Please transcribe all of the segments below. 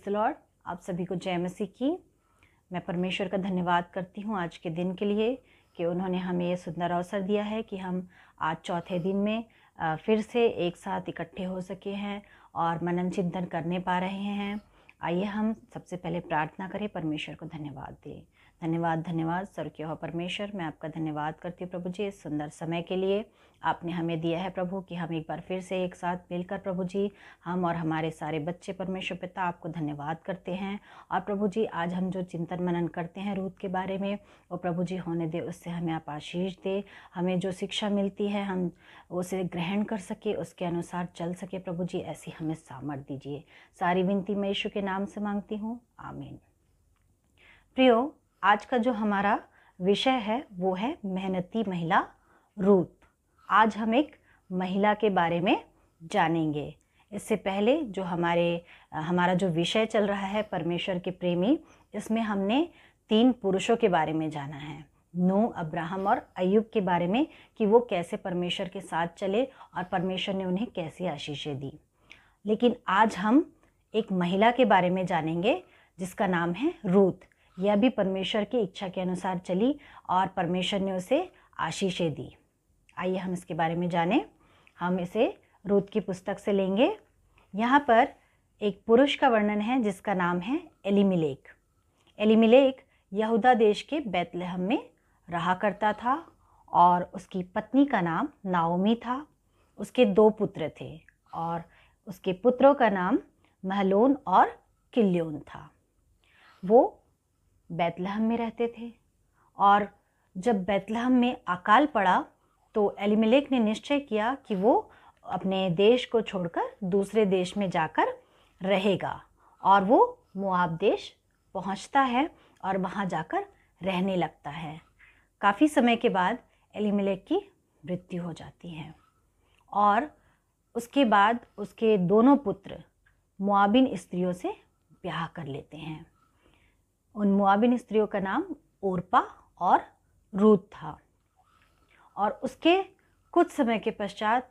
Lord, आप सभी को जय मसीह की। मैं परमेश्वर का धन्यवाद करती हूँ आज के दिन के लिए कि उन्होंने हमें ये सुंदर अवसर दिया है कि हम आज चौथे दिन में फिर से एक साथ इकट्ठे हो सके हैं और मनन चिंतन करने पा रहे हैं। आइए हम सबसे पहले प्रार्थना करें, परमेश्वर को धन्यवाद दें। धन्यवाद स्वर्गीय हो परमेश्वर, मैं आपका धन्यवाद करती हूँ प्रभु जी इस सुंदर समय के लिए आपने हमें दिया है प्रभु कि हम एक बार फिर से एक साथ मिलकर प्रभु जी, हम और हमारे सारे बच्चे परमेश्वर पिता आपको धन्यवाद करते हैं। और प्रभु जी आज हम जो चिंतन मनन करते हैं रूत के बारे में, वो प्रभु जी होने दे, उससे हमें आप आशीष दे। हमें जो शिक्षा मिलती है हम उसे ग्रहण कर सके, उसके अनुसार चल सके प्रभु जी, ऐसी हमें सामर्थ दीजिए। सारी विनती मैं यीशु के नाम से मांगती हूँ, आमीन। प्रियो, आज का जो हमारा विषय है वो है मेहनती महिला रूत। आज हम एक महिला के बारे में जानेंगे। इससे पहले जो हमारा जो विषय चल रहा है परमेश्वर के प्रेमी, इसमें हमने 3 पुरुषों के बारे में जाना है, नूह, अब्राहम और अय्यूब के बारे में, कि वो कैसे परमेश्वर के साथ चले और परमेश्वर ने उन्हें कैसी आशीषें दी। लेकिन आज हम एक महिला के बारे में जानेंगे जिसका नाम है रूत। यह भी परमेश्वर की इच्छा के अनुसार चली और परमेश्वर ने उसे आशीषें दी। आइए हम इसके बारे में जानें। हम इसे रूत की पुस्तक से लेंगे। यहाँ पर एक पुरुष का वर्णन है जिसका नाम है एलीमेलेक। एलीमेलेक यहूदा देश के बैतलहम में रहा करता था और उसकी पत्नी का नाम नाओमी था। उसके 2 पुत्र थे और उसके पुत्रों का नाम महलोन और किल्योन था। वो बैतलहम में रहते थे और जब बैतलहम में अकाल पड़ा तो एलीमेलेक ने निश्चय किया कि वो अपने देश को छोड़कर दूसरे देश में जाकर रहेगा और वो मोआब देश पहुंचता है और वहां जाकर रहने लगता है। काफ़ी समय के बाद एलीमेलेक की मृत्यु हो जाती है और उसके बाद उसके दोनों पुत्र मोआबिन स्त्रियों से ब्याह कर लेते हैं। उन मोआबिन स्त्रियों का नाम ओर्पा और रूत था। और उसके कुछ समय के पश्चात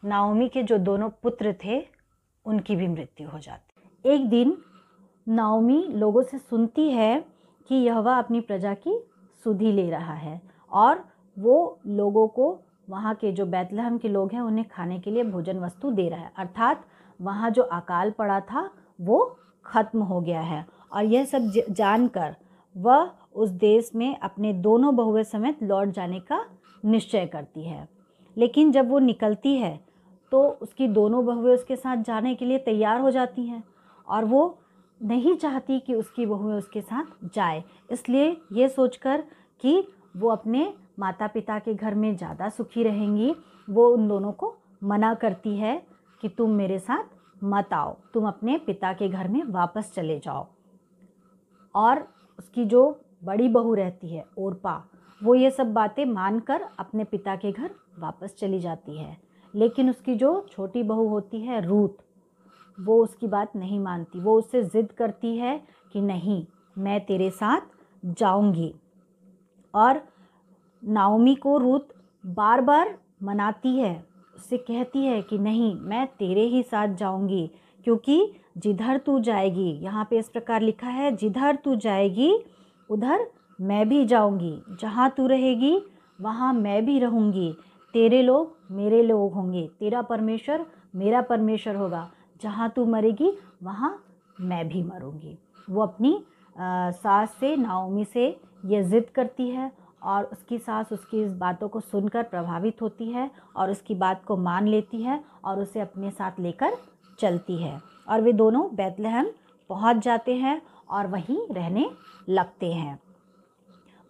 नाओमी के जो दोनों पुत्र थे उनकी भी मृत्यु हो जाती। एक दिन नाओमी लोगों से सुनती है कि यहोवा अपनी प्रजा की सुधि ले रहा है और वो लोगों को, वहाँ के जो बैतलहम के लोग हैं, उन्हें खाने के लिए भोजन वस्तु दे रहा है। अर्थात वहाँ जो अकाल पड़ा था वो खत्म हो गया है। और यह सब जानकर वह उस देश में अपने दोनों बहुओं समेत लौट जाने का निश्चय करती है। लेकिन जब वो निकलती है तो उसकी दोनों बहुएं उसके साथ जाने के लिए तैयार हो जाती हैं और वो नहीं चाहती कि उसकी बहुएं उसके साथ जाए। इसलिए ये सोचकर कि वो अपने माता पिता के घर में ज़्यादा सुखी रहेंगी, वो उन दोनों को मना करती है कि तुम मेरे साथ मत आओ, तुम अपने पिता के घर में वापस चले जाओ। और उसकी जो बड़ी बहू रहती है ओर्पा, वो ये सब बातें मानकर अपने पिता के घर वापस चली जाती है। लेकिन उसकी जो छोटी बहू होती है रूत, वो उसकी बात नहीं मानती। वो उससे ज़िद करती है कि नहीं, मैं तेरे साथ जाऊंगी। और नाओमी को रूत बार बार मनाती है, उससे कहती है कि नहीं, मैं तेरे ही साथ जाऊंगी, क्योंकि जिधर तू जाएगी, यहाँ पे इस प्रकार लिखा है, जिधर तू जाएगी उधर मैं भी जाऊंगी, जहाँ तू रहेगी वहाँ मैं भी रहूँगी, तेरे लोग मेरे लोग होंगे, तेरा परमेश्वर मेरा परमेश्वर होगा, जहाँ तू मरेगी वहाँ मैं भी मरूंगी। वो अपनी सास से, नाओमी से ये ज़िद करती है और उसकी सास उसकी इस बातों को सुनकर प्रभावित होती है और उसकी बात को मान लेती है और उसे अपने साथ लेकर चलती है। और वे दोनों बैतलहम पहुंच जाते हैं और वहीं रहने लगते हैं।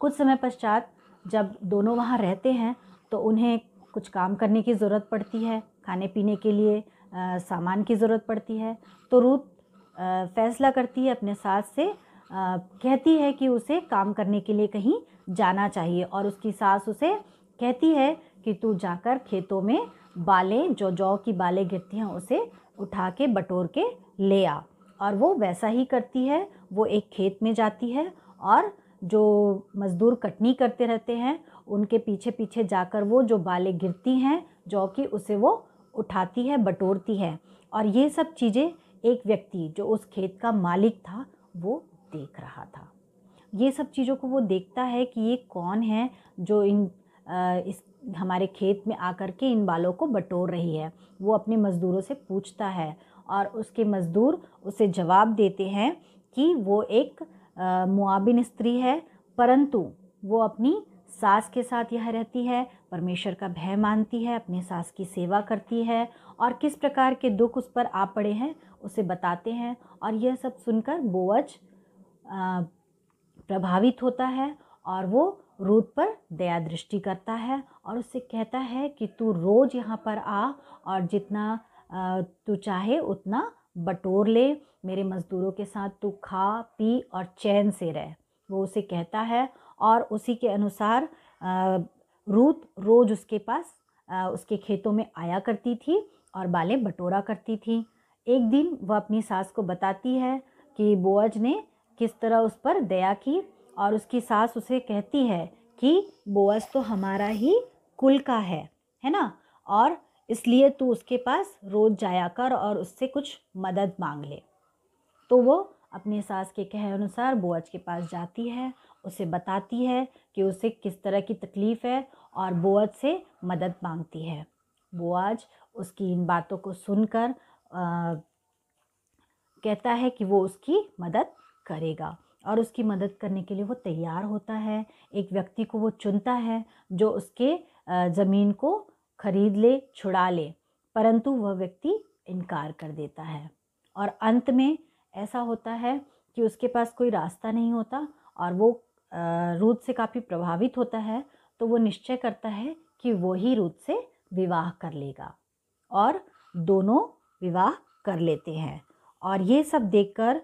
कुछ समय पश्चात जब दोनों वहाँ रहते हैं तो उन्हें कुछ काम करने की ज़रूरत पड़ती है, खाने पीने के लिए सामान की ज़रूरत पड़ती है। तो रूत फैसला करती है, अपने सास से कहती है कि उसे काम करने के लिए कहीं जाना चाहिए। और उसकी सास उसे कहती है कि तू जाकर खेतों में बालें, जो जौ की बालें गिरती हैं, उसे उठा के बटोर के ले आ। और वो वैसा ही करती है। वो एक खेत में जाती है और जो मज़दूर कटनी करते रहते हैं उनके पीछे पीछे जाकर वो जो बालें गिरती हैं जौ की, उसे वो उठाती है, बटोरती है। और ये सब चीज़ें एक व्यक्ति जो उस खेत का मालिक था वो देख रहा था। ये सब चीज़ों को वो देखता है कि ये कौन है जो इस हमारे खेत में आकर के इन बालों को बटोर रही है। वो अपने मज़दूरों से पूछता है और उसके मज़दूर उसे जवाब देते हैं कि वो एक मुआबिन स्त्री है, परंतु वो अपनी सास के साथ यह रहती है, परमेश्वर का भय मानती है, अपनी सास की सेवा करती है और किस प्रकार के दुख उस पर आ पड़े हैं उसे बताते हैं। और यह सब सुनकर बोअज प्रभावित होता है और वो रूथ पर दया दृष्टि करता है और उससे कहता है कि तू रोज़ यहाँ पर आ और जितना तू चाहे उतना बटोर ले, मेरे मज़दूरों के साथ तू खा पी और चैन से रह। वो उसे कहता है और उसी के अनुसार रूथ रोज़ उसके पास उसके खेतों में आया करती थी और बालें बटोरा करती थी। एक दिन वह अपनी सास को बताती है कि बोअज ने किस तरह उस पर दया की और उसकी सास उसे कहती है कि बोअज तो हमारा ही कुल का है ना, और इसलिए तू उसके पास रोज़ जाया कर और उससे कुछ मदद मांग ले। तो वो अपनी सास के कहे अनुसार बोअज के पास जाती है, उसे बताती है कि उसे किस तरह की तकलीफ़ है और बोअज से मदद मांगती है। बोअज उसकी इन बातों को सुनकर कहता है कि वो उसकी मदद करेगा और उसकी मदद करने के लिए वो तैयार होता है। एक व्यक्ति को वो चुनता है जो उसके ज़मीन को खरीद ले, छुड़ा ले, परंतु वह व्यक्ति इनकार कर देता है और अंत में ऐसा होता है कि उसके पास कोई रास्ता नहीं होता और वो रूथ से काफ़ी प्रभावित होता है। तो वो निश्चय करता है कि वो ही रूथ से विवाह कर लेगा और दोनों विवाह कर लेते हैं। और ये सब देखकर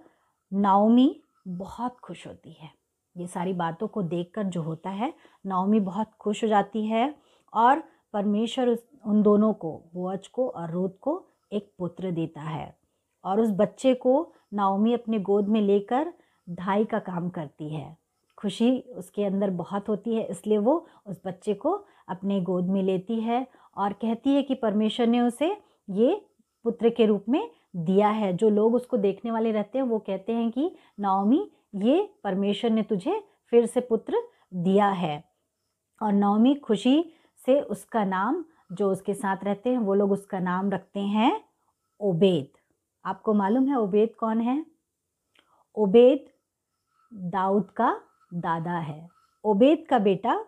नाओमी बहुत खुश होती है। ये सारी बातों को देखकर जो होता है, नाओमी बहुत खुश हो जाती है और परमेश्वर उन दोनों को, बोअज को और रूथ को, एक पुत्र देता है और उस बच्चे को नाओमी अपने गोद में लेकर ढाई का काम करती है। खुशी उसके अंदर बहुत होती है, इसलिए वो उस बच्चे को अपने गोद में लेती है और कहती है कि परमेश्वर ने उसे ये पुत्र के रूप में दिया है। जो लोग उसको देखने वाले रहते हैं वो कहते हैं कि नाओमी, ये परमेश्वर ने तुझे फिर से पुत्र दिया है। और नाओमी खुशी से उसका नाम, जो उसके साथ रहते हैं वो लोग उसका नाम रखते हैं ओबेद। आपको मालूम है ओबेद कौन है? ओबेद दाऊद का दादा है। ओबेद का बेटा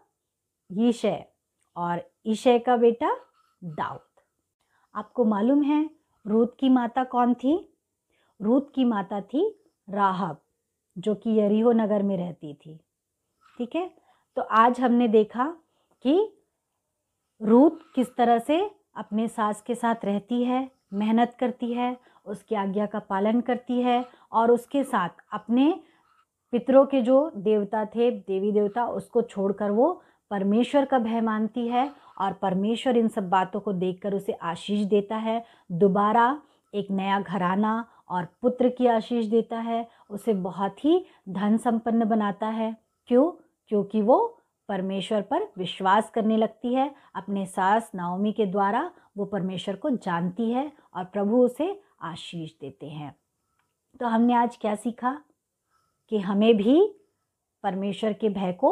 यिशै और यिशै का बेटा दाऊद। आपको मालूम है रूथ की माता कौन थी? रूथ की माता थी राहब, जो कि यरीहो नगर में रहती थी। ठीक है, तो आज हमने देखा कि रूथ किस तरह से अपने सास के साथ रहती है, मेहनत करती है, उसकी आज्ञा का पालन करती है और उसके साथ अपने पितरों के जो देवता थे, देवी देवता, उसको छोड़कर वो परमेश्वर का भय मानती है और परमेश्वर इन सब बातों को देखकर उसे आशीष देता है। दोबारा एक नया घराना और पुत्र की आशीष देता है, उसे बहुत ही धन संपन्न बनाता है। क्यों? क्योंकि वो परमेश्वर पर विश्वास करने लगती है। अपने सास नाओमी के द्वारा वो परमेश्वर को जानती है और प्रभु उसे आशीष देते हैं। तो हमने आज क्या सीखा? कि हमें भी परमेश्वर के भय को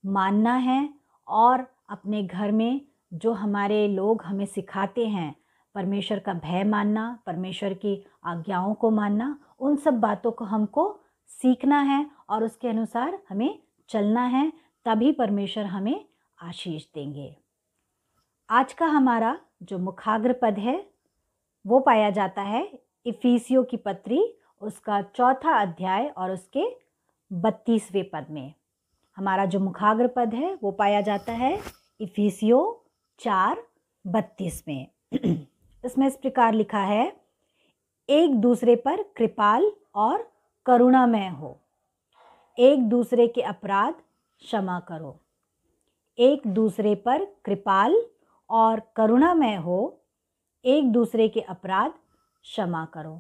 मानना है और अपने घर में जो हमारे लोग हमें सिखाते हैं परमेश्वर का भय मानना, परमेश्वर की आज्ञाओं को मानना, उन सब बातों को हमको सीखना है और उसके अनुसार हमें चलना है, तभी परमेश्वर हमें आशीष देंगे। आज का हमारा जो मुखाग्र पद है वो पाया जाता है इफिसियों की पत्री, उसका 4वां अध्याय और उसके 32वें पद में। हमारा जो मुखाग्र पद है वो पाया जाता है इफिसियों 4:32 में। इसमें इस प्रकार लिखा है, एक दूसरे पर कृपाल और करुणामय हो, एक दूसरे के अपराध क्षमा करो। एक दूसरे पर कृपाल और करुणामय हो, एक दूसरे के अपराध क्षमा करो।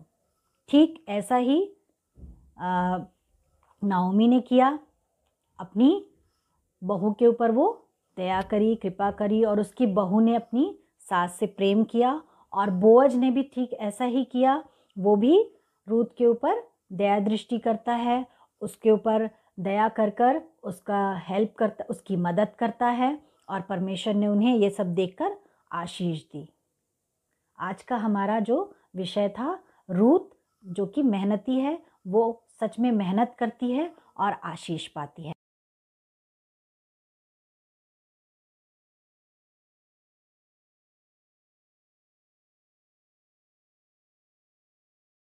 ठीक ऐसा ही नाओमी ने किया। अपनी बहू के ऊपर वो दया करी, कृपा करी और उसकी बहू ने अपनी सास से प्रेम किया और बोअज ने भी ठीक ऐसा ही किया वो भी रूथ के ऊपर दया दृष्टि करता है, उसके ऊपर दया कर कर उसका हेल्प करता, उसकी मदद करता है, और परमेश्वर ने उन्हें ये सब देखकर आशीष दी। आज का हमारा जो विषय था, रूथ जो कि मेहनती है, वो सच में मेहनत करती है और आशीष पाती है।